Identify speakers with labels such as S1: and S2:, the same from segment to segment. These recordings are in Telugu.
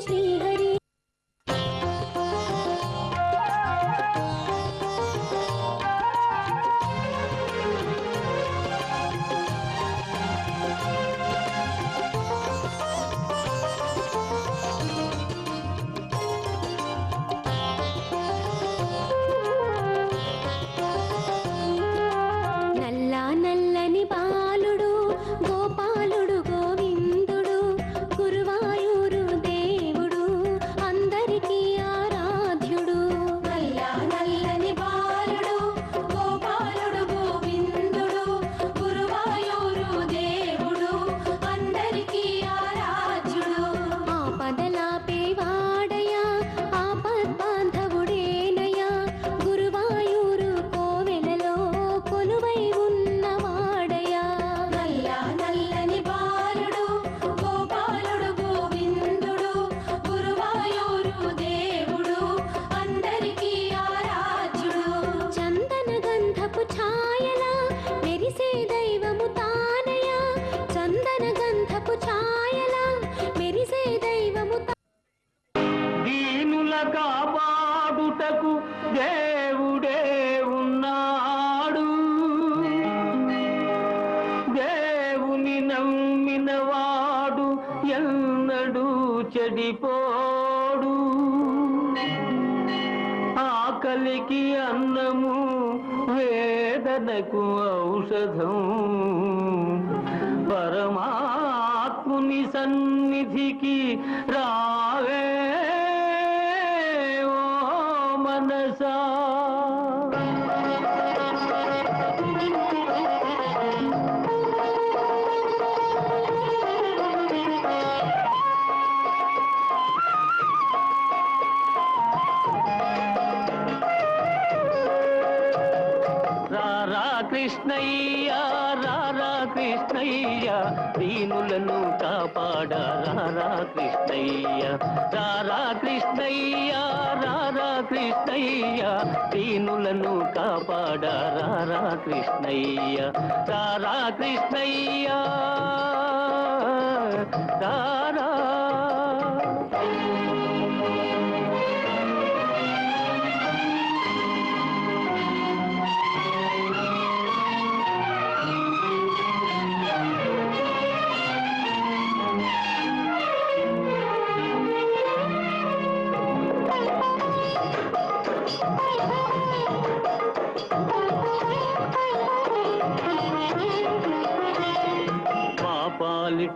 S1: శ్రీహరి.
S2: కాపాడుటకు దేవుడే ఉన్నాడు. దేవుని నమ్మినవాడు ఎన్నడూ చెడిపోడు. ఆకలికి అన్నము, వేదనకు ఔషధం. పరమాత్ముని సన్నిధికి రావే మనసా. రారా కృష్ణయ్య, రారా కృష్ణయ్య, దీనులను కాపాడ రారా కృష్ణయ్య. రారా కృష్ణయ్య, రారా కృష్ణయ్య, దీనులను కాపాడ రారా కృష్ణయ్య. రారా కృష్ణయ్య, రారా.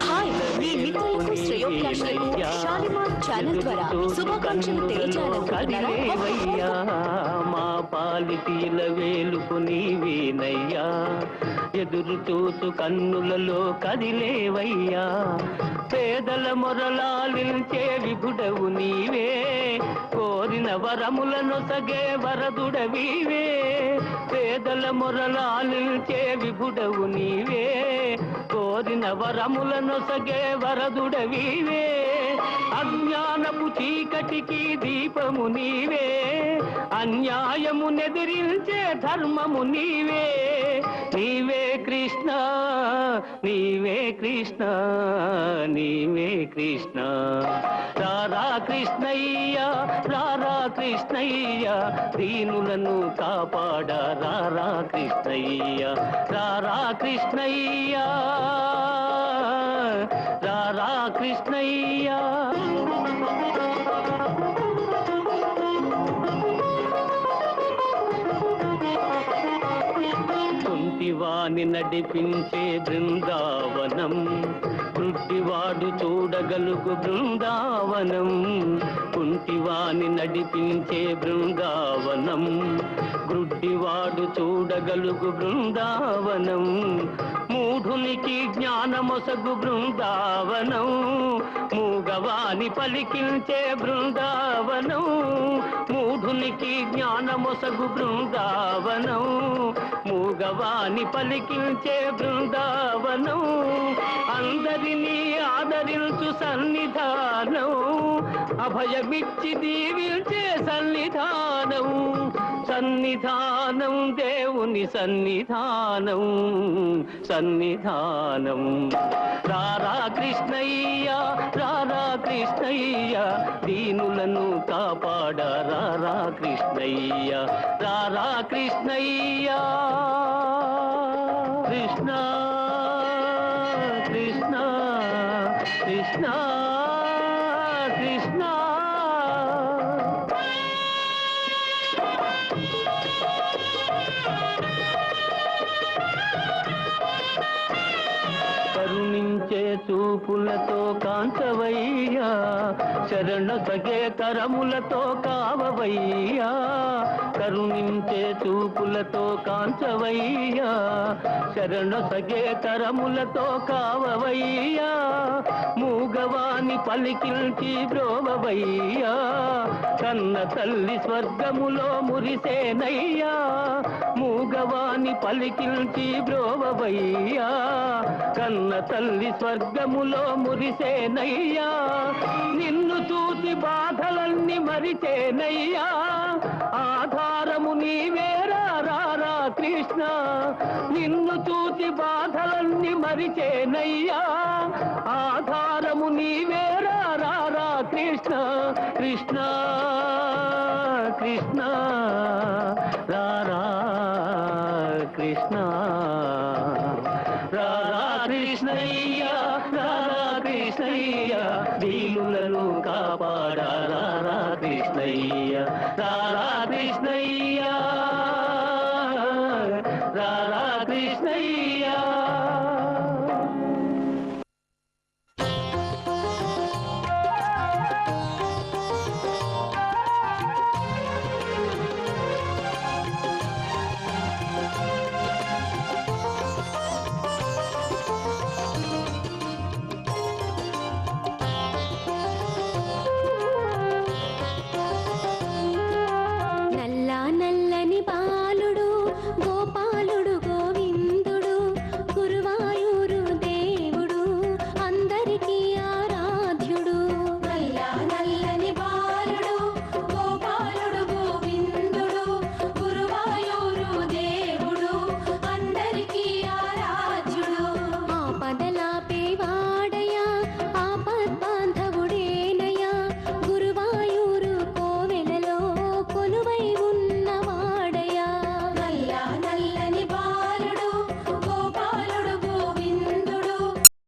S3: హాయ్, మీ మిత్రులకు శ్రేయోభిలాషులకు షాలిమార్ ఛానల్ ద్వారా శుభాకాంక్షలు తెలియజేయాలనుకుంటున్నారా?
S2: మా పాలిటీల వేలుపు నీవేనయ్యా, ఎదురు చూసు కన్నులలో కదిలేవయ్యా. పేదల మొరలాలించే విభుడవు నీవే, కోరిన వరములను సగే వరదుడవీవే. పేదల మొరలాలించే విభుడవు నీవే, కోరిన వరములను సగే వరదుడవీవే. అజ్ఞానపు చీకటికి దీపము నీవే, అన్యాయము నెదిరించే ధర్మము నీవే. నీవే కృష్ణ, నీవే కృష్ణ, నీవే కృష్ణ. రారా కృష్ణయ్య, రారా కృష్ణయ్య, దీనులను కాపాడ రారా కృష్ణయ్య. రారా కృష్ణయ్య, రారా కృష్ణయ్య. కుంటివాణి నడిపించే బృందావనం, కృట్టివాడు చూడగలుగు బృందావనం. కుంటివాణి నడిపించే బృందావనం, గ్రుడ్డివాడు చూడగలుగు బృందావనం. మూఢునికి జ్ఞానమొసగు బృందావనం, మూగవాని పలికించే బృందావనం. మూఢునికి జ్ఞానమొసగు బృందావనం, మూగవాని పలికించే బృందావనం. అందరినీ ఆదరించు సన్నిధానం, అభయమిచ్చి దీవించే సన్నిధానం. సన్నిధానం దేవుని సన్నిధానం సన్నిధానం రారా కృష్ణయ్య రారా కృష్ణయ్య దీనులను కాపాడ రారా కృష్ణయ్య రారా కృష్ణయ్య కృష్ణ కృష్ణ కృష్ణ కృష్ణ కరుణించే చూపులతో కాంచవయ్యా శరణ సగే కరములతో కావవయ్యా కరుణించే చూపులతో కాంచవయ్యా శరణ సగే కరములతో కావవయ్యా మూగవాని పలికిల్చి బ్రోవవయ్యా కన్న తల్లి స్వర్గములో మురిసేనయ్యా మూగవాని పలికిల్చి బ్రోవవయ్యా కన్న తల్లి స్వర్గములో మురిసేనయ్యా నిన్ను చూసి బాధలన్నీ మరిచేనయ్యా ఆధారము నీవేరా రారా కృష్ణ నిన్ను చూసి బాధలన్నీ మరిచేనయ్యా ఆధారము నీవేరా రారా కృష్ణ కృష్ణ కృష్ణ రారా కృష్ణ రారా కృష్ణయ్య రారా కృష్ణయ్య దీనులను కాపాడ రారా కృష్ణయ్య రారా కృష్ణయ్య